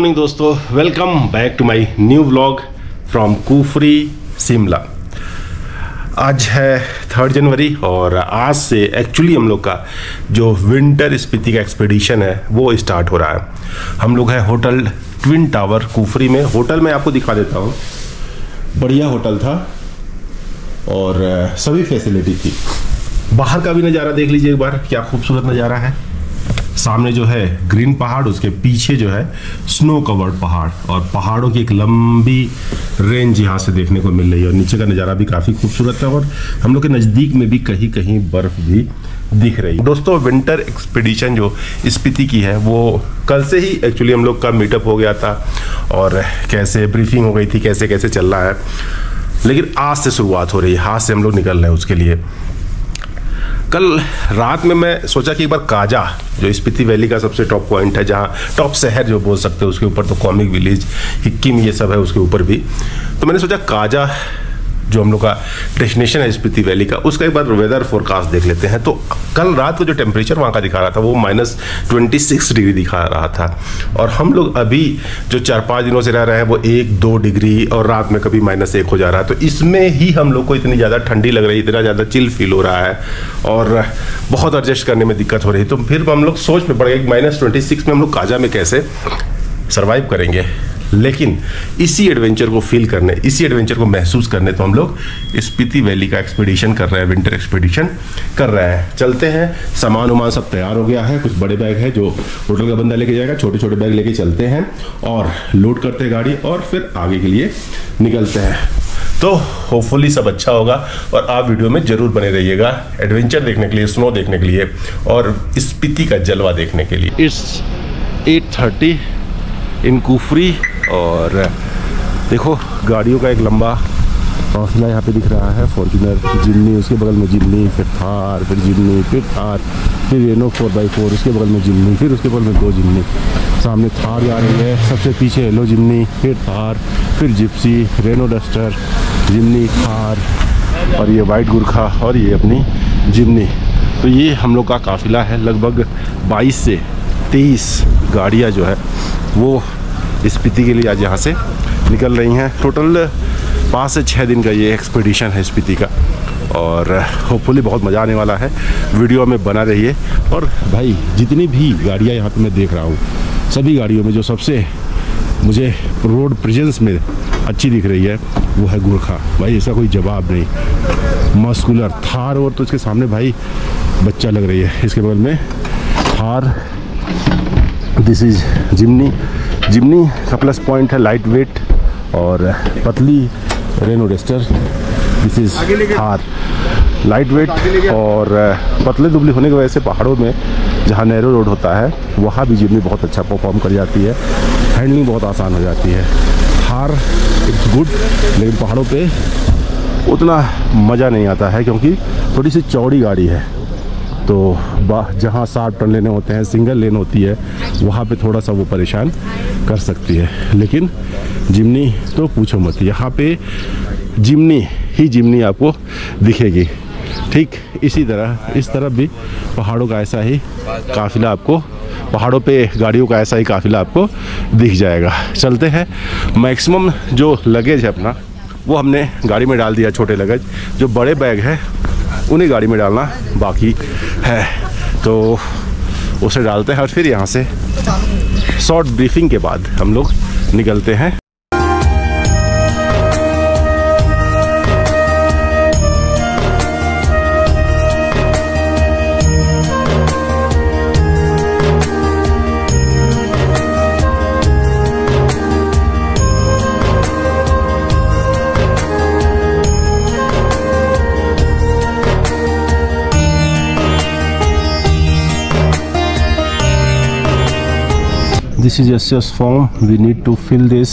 Morning दोस्तों, welcome back to my new vlog from Kufri Shimla. आज है 3 जनवरी और आज से एक्चुअली हम लोग का जो विंटर स्पीति का एक्सपीडिशन है वो स्टार्ट हो रहा है। हम लोग हैं होटल ट्विन टावर कुफरी में। होटल में आपको दिखा देता हूँ, बढ़िया होटल था और सभी फैसिलिटी थी। बाहर का भी नज़ारा देख लीजिए एक बार, क्या खूबसूरत नज़ारा है। सामने जो है ग्रीन पहाड़, उसके पीछे जो है स्नो कवर्ड पहाड़ और पहाड़ों की एक लंबी रेंज यहाँ से देखने को मिल रही है और नीचे का नज़ारा भी काफ़ी खूबसूरत है और हम लोग के नज़दीक में भी कहीं कहीं बर्फ़ भी दिख रही है। दोस्तों, विंटर एक्सपीडिशन जो स्पीति की है वो कल से ही एक्चुअली हम लोग का मीटअप हो गया था और कैसे ब्रीफिंग हो गई थी, कैसे कैसे चल रहा है, लेकिन आज से शुरुआत हो रही है। आज से हम लोग निकल रहे हैं उसके लिए। कल रात में मैं सोचा कि एक बार काजा, जो स्पीति वैली का सबसे टॉप पॉइंट है, जहाँ टॉप शहर जो बोल सकते हो, उसके ऊपर तो कॉमिक विलेज, हिक्किम, ये सब है उसके ऊपर भी, तो मैंने सोचा काजा जो हम लोग का डेस्टिनेशन है स्पीति वैली का, उसका एक बार वेदर फोरकास्ट देख लेते हैं। तो कल रात को जो टेम्परेचर वहाँ का दिखा रहा था वो -26 डिग्री दिखा रहा था और हम लोग अभी जो 4-5 दिनों से रह रहे हैं वो 1-2 डिग्री और रात में कभी -1 हो जा रहा है। तो इसमें ही हम लोग को इतनी ज़्यादा ठंडी लग रही है, इतना ज़्यादा चिल फील हो रहा है और बहुत एडजस्ट करने में दिक्कत हो रही है। तो फिर हम लोग सोच में पड़ गए -26 में हम लोग काजा में कैसे सर्वाइव करेंगे। लेकिन इसी एडवेंचर को फील करने, इसी एडवेंचर को महसूस करने तो हम लोग स्पीति वैली का एक्सपीडिशन कर रहे हैं, विंटर एक्सपीडिशन कर रहे हैं। चलते हैं, सामान उमान सब तैयार हो गया है। कुछ बड़े बैग है जो होटल का बंदा लेके जाएगा, छोटे छोटे बैग लेके चलते हैं और लोड करते हैं गाड़ी और फिर आगे के लिए निकलते हैं। तो होपफुली सब अच्छा होगा और आप वीडियो में जरूर बने रहिएगा एडवेंचर देखने के लिए, स्नो देखने के लिए और स्पीति का जलवा देखने के लिए। इट्स 8:30 इन कुफरी और देखो गाड़ियों का एक लंबा काफिला यहाँ पे दिख रहा है। फॉर्च्यूनर, जिम्नी, उसके बगल में जिम्नी, फिर थार, फिर जिम्नी, फिर थार, फिर रेनो 4x4, उसके बगल में जिम्नी, फिर उसके बगल में 2 जिम्नी। सामने थार जा रही है, सबसे पीछे येलो जिम्नी, फिर थार, फिर Gypsy, Renault Duster, Jimny, Thar और ये वाइट गुरखा और ये अपनी जिम्नी। तो ये हम लोग का काफिला है। लगभग 22 से 23 गाड़ियाँ जो है वो स्पीति के लिए आज यहाँ से निकल रही हैं। टोटल 5 से 6 दिन का ये एक्सपीडिशन है स्पीति का और होपफुली बहुत मज़ा आने वाला है। वीडियो में बना रहिए। और भाई जितनी भी गाड़ियाँ यहाँ पे मैं देख रहा हूँ, सभी गाड़ियों में जो सबसे मुझे रोड प्रेजेंस में अच्छी दिख रही है वो है गुरखा। भाई इसका कोई जवाब नहीं। मस्कुलर थार और तो इसके सामने भाई बच्चा लग रही है। इसके बगल में Thar, this is Jimny. Jimny का प्लस पॉइंट है लाइट वेट और पतली Renault Duster. This is Thar, light weight और पतले दुबली होने की वजह से पहाड़ों में जहाँ नैरो रोड होता है वहाँ भी जिम्नी बहुत अच्छा परफॉर्म कर जाती है, हैंडलिंग बहुत आसान हो जाती है। थार इट्स गुड, लेकिन पहाड़ों पे उतना मज़ा नहीं आता है क्योंकि थोड़ी सी चौड़ी गाड़ी है। तो जहाँ 60 टन लेने होते हैं, सिंगल लेन होती है, वहाँ पे थोड़ा सा वो परेशान कर सकती है। लेकिन जिम्नी तो पूछो मत, यहाँ पे जिम्नी ही जिम्नी आपको दिखेगी। ठीक इसी तरह इस तरफ भी पहाड़ों का ऐसा ही काफिला आपको, पहाड़ों पे गाड़ियों का ऐसा ही काफिला आपको दिख जाएगा। चलते हैं। मैक्सिमम जो लगेज है अपना वो हमने गाड़ी में डाल दिया, छोटे लगेज। जो बड़े बैग है उन्हें गाड़ी में डालना बाकी है, तो उसे डालते हैं और फिर यहाँ से शॉर्ट ब्रीफिंग के बाद हम लोग निकलते हैं। This is S form, we need to fill this,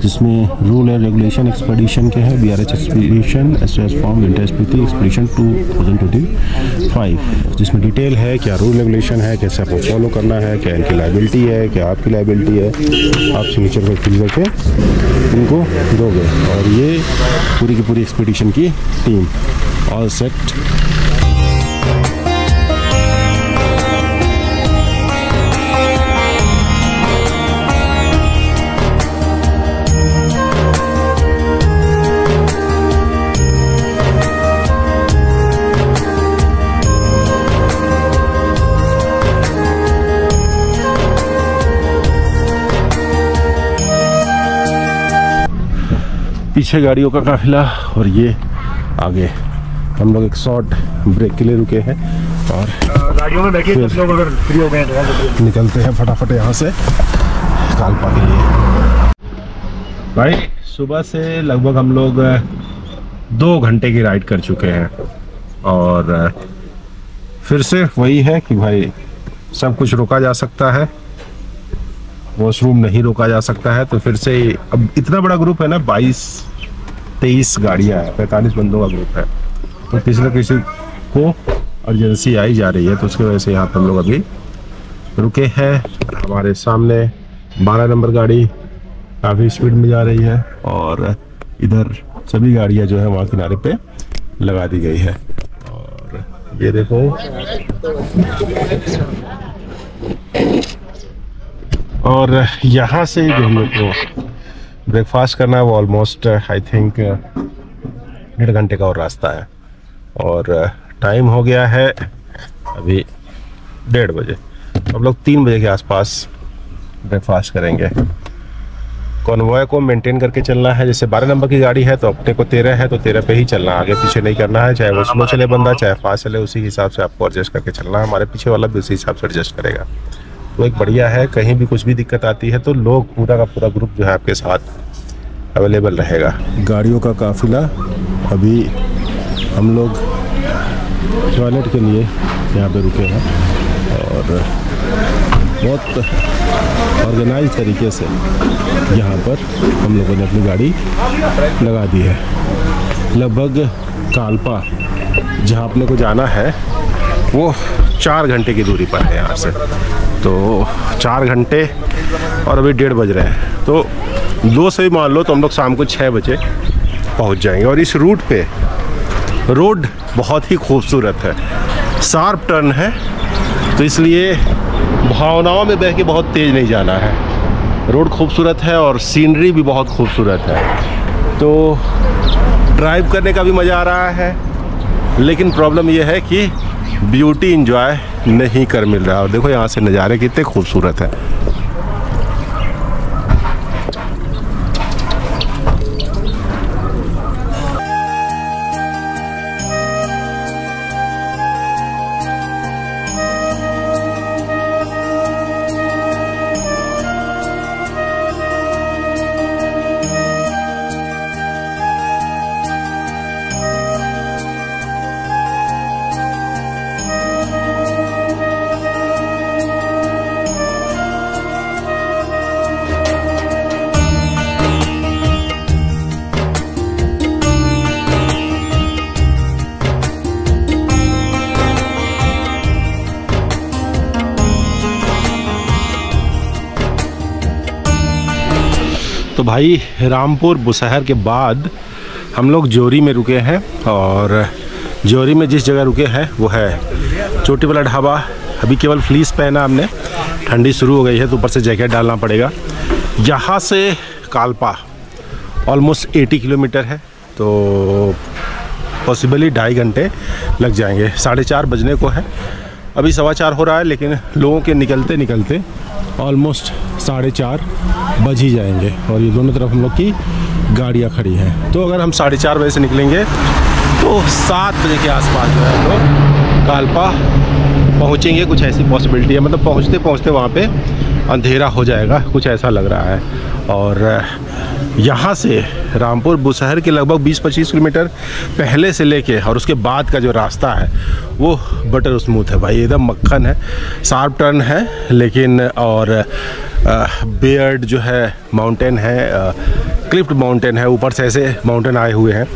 जिसमें रूल एंड रेगुलेशन एक्सपीडिशन के हैं। BRH expedition S form winter Spiti expedition 2025, जिसमें डिटेल है क्या रूल रेगुलेशन है, कैसे आपको फॉलो करना है, क्या इनकी लाइबिलिटी है, क्या आपकी लाइबिलिटी है। आप सिग्नेचर पर फिल करके इनको दोगे और ये पूरी की पूरी एक्सपीडिशन की टीम ऑल सेट। पीछे गाड़ियों का काफिला और ये आगे। हम लोग एक शॉर्ट ब्रेक के लिए रुके हैं और गाड़ियों में बैठिए, कुछ लोग अगर फ्री हो गए हैं निकलते हैं फटाफट यहाँ से कालपा के लिए। भाई सुबह से लगभग हम लोग 2 घंटे की राइड कर चुके हैं और फिर से वही है कि भाई सब कुछ रोका जा सकता है, वॉशरूम नहीं रोका जा सकता है। तो फिर से अब इतना बड़ा ग्रुप है ना, 22-23 गाड़ियां हैं, 45 बंदों का ग्रुप है, तो किसी न किसी को अर्जेंसी आई जा रही है, तो उसकी वजह से यहाँ पर हम लोग अभी रुके हैं। हमारे सामने 12 नंबर गाड़ी काफ़ी स्पीड में जा रही है और इधर सभी गाड़ियाँ जो है वहाँ किनारे पे लगा दी गई है। और ये देखो, और यहाँ से जो हम लोग को ब्रेकफास्ट करना है वो ऑलमोस्ट आई थिंक 1.5 घंटे का और रास्ता है और टाइम हो गया है अभी 1:30 बजे। हम लोग 3 बजे के आसपास ब्रेकफास्ट करेंगे। कॉन्वॉय को मेंटेन करके चलना है। जैसे 12 नंबर की गाड़ी है तो अपने को 13 है तो 13 पे ही चलना, आगे पीछे नहीं करना है। चाहे वो स्लो चले बंदा, चाहे फास्ट चले, उसी हिसाब से आपको एडजस्ट करके चलना है। हमारे पीछे वाला भी उसी हिसाब से एडजस्ट करेगा। तो एक बढ़िया है, कहीं भी कुछ भी दिक्कत आती है तो लोग पूरा का पूरा ग्रुप जो है आपके साथ अवेलेबल रहेगा। गाड़ियों का काफिला, अभी हम लोग टॉयलेट के लिए यहाँ पे रुके हैं और बहुत ऑर्गेनाइज तरीके से यहाँ पर हम लोगों ने अपनी गाड़ी लगा दी है। लगभग कालपा जहाँ अपने को जाना है वो 4 घंटे की दूरी पर है यहाँ से, तो 4 घंटे और अभी 1:30 बज रहे हैं, तो 2 से ही मान लो तो हम लोग शाम को 6 बजे पहुँच जाएंगे। और इस रूट पे रोड बहुत ही खूबसूरत है, शार्प टर्न है, तो इसलिए भावनाओं में बह के बहुत तेज़ नहीं जाना है। रोड खूबसूरत है और सीनरी भी बहुत खूबसूरत है, तो ड्राइव करने का भी मज़ा आ रहा है। लेकिन प्रॉब्लम यह है कि ब्यूटी एंजॉय नहीं कर मिल रहा। और देखो यहाँ से नज़ारे कितने खूबसूरत है। तो भाई रामपुर बुशहर के बाद हम लोग जोरी में रुके हैं और जोरी में जिस जगह रुके हैं वो है चोटी वाला ढाबा। अभी केवल फ्लीस पहना हमने, ठंडी शुरू हो गई है तो ऊपर से जैकेट डालना पड़ेगा। यहाँ से कालपा ऑलमोस्ट 80 किलोमीटर है, तो पॉसिबली 2.5 घंटे लग जाएंगे। 4:30 बजने को है, अभी 4:15 हो रहा है, लेकिन लोगों के निकलते निकलते ऑलमोस्ट 4:30 बज ही जाएंगे। और ये दोनों तरफ हम लोग की गाड़ियाँ खड़ी हैं, तो अगर हम 4:30 बजे से निकलेंगे तो 7 बजे के आसपास जो है हम लोग कालपा पहुँचेंगे। कुछ ऐसी पॉसिबिलिटी है, मतलब पहुँचते पहुँचते वहाँ पे अंधेरा हो जाएगा, कुछ ऐसा लग रहा है। और यहाँ से रामपुर बुशहर के लगभग 20-25 किलोमीटर पहले से लेके और उसके बाद का जो रास्ता है वो बटर स्मूथ है भाई, एकदम मक्खन है। शार्प टर्न है लेकिन, और बेयर्ड जो है माउंटेन है, क्लिफ्ड माउंटेन है, ऊपर से ऐसे माउंटेन आए हुए हैं,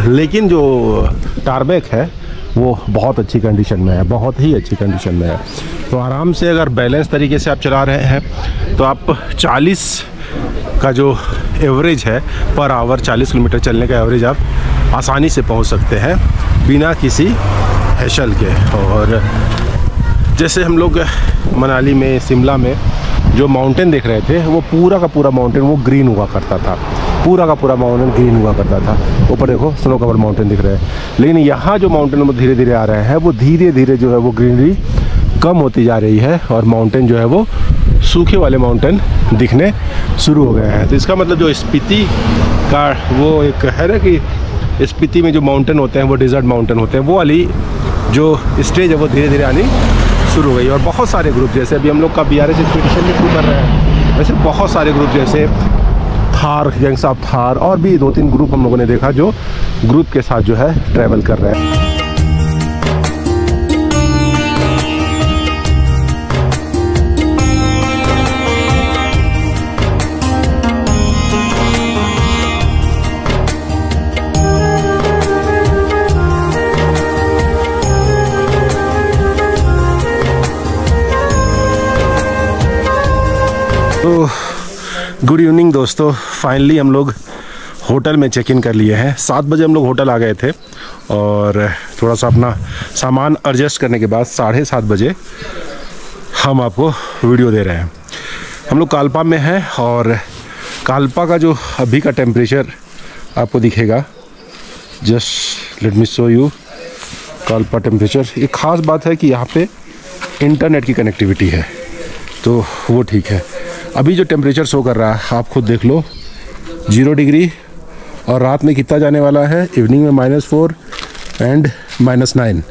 लेकिन जो टारबैक है वो बहुत अच्छी कंडीशन में है, बहुत ही अच्छी कंडीशन में है। तो आराम से अगर बैलेंस तरीके से आप चला रहे हैं तो आप 40 का जो एवरेज है पर आवर, 40 किलोमीटर चलने का एवरेज आप आसानी से पहुंच सकते हैं बिना किसी हैशल के। और जैसे हम लोग मनाली में, शिमला में जो माउंटेन देख रहे थे वो पूरा का पूरा माउंटेन वो ग्रीन हुआ करता था, पूरा का पूरा माउंटेन ग्रीन हुआ करता था। ऊपर देखो स्नो कवर माउंटेन दिख रहे हैं, लेकिन यहाँ जो माउंटेन वो धीरे धीरे आ रहे हैं, वो धीरे धीरे जो है वो ग्रीनरी कम होती जा रही है और माउंटेन जो है वो सूखे वाले माउंटेन दिखने शुरू हो गए हैं। तो इसका मतलब जो स्पीति का वो एक है ना कि स्पीति में जो माउंटेन होते हैं वो डेजर्ट माउंटेन होते हैं, वो वाली जो स्टेज है वो धीरे धीरे आनी शुरू हो गई। और बहुत सारे ग्रुप, जैसे अभी हम लोग का BRS एक्सपीडिशन में शुरू कर रहे हैं, वैसे बहुत सारे ग्रुप जैसे थार, गैंग्स ऑफ थार, और भी 2-3 ग्रुप हम लोगों ने देखा जो ग्रुप के साथ जो है ट्रैवल कर रहे हैं। तो गुड इवनिंग दोस्तों, फाइनली हम लोग होटल में चेक इन कर लिए हैं। 7 बजे हम लोग होटल आ गए थे और थोड़ा सा अपना सामान एडजस्ट करने के बाद 7:30 बजे हम आपको वीडियो दे रहे हैं। हम लोग काल्पा में हैं और काल्पा का जो अभी का टेम्परेचर आपको दिखेगा, just let me show you Kalpa temperature. एक ख़ास बात है कि यहाँ पे इंटरनेट की कनेक्टिविटी है, तो वो ठीक है। अभी जो टेम्परेचर शो कर रहा है आप खुद देख लो, 0 डिग्री, और रात में कितना जाने वाला है, इवनिंग में -4 एंड -9,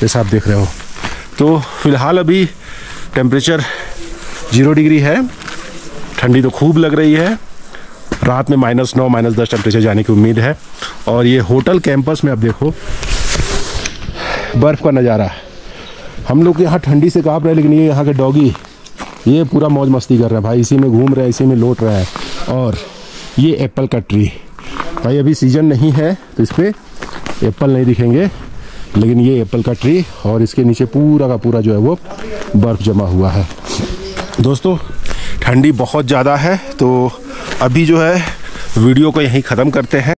जैसा आप देख रहे हो। तो फ़िलहाल अभी टेम्परेचर 0 डिग्री है, ठंडी तो खूब लग रही है। रात में -9 -10 टेम्परेचर जाने की उम्मीद है। और ये होटल कैंपस में आप देखो बर्फ़ का नज़ारा। हम लोग यहाँ ठंडी से काँप रहे हैं, लेकिन ये यहाँ के डॉगी ये पूरा मौज मस्ती कर रहा है भाई, इसी में घूम रहा है, इसी में लौट रहा है। और ये एप्पल का ट्री भाई, अभी सीज़न नहीं है तो इस पर एप्पल नहीं दिखेंगे, लेकिन ये एप्पल का ट्री, और इसके नीचे पूरा का पूरा जो है वो बर्फ़ जमा हुआ है। दोस्तों ठंडी बहुत ज़्यादा है, तो अभी जो है वीडियो को यहीं ख़त्म करते हैं।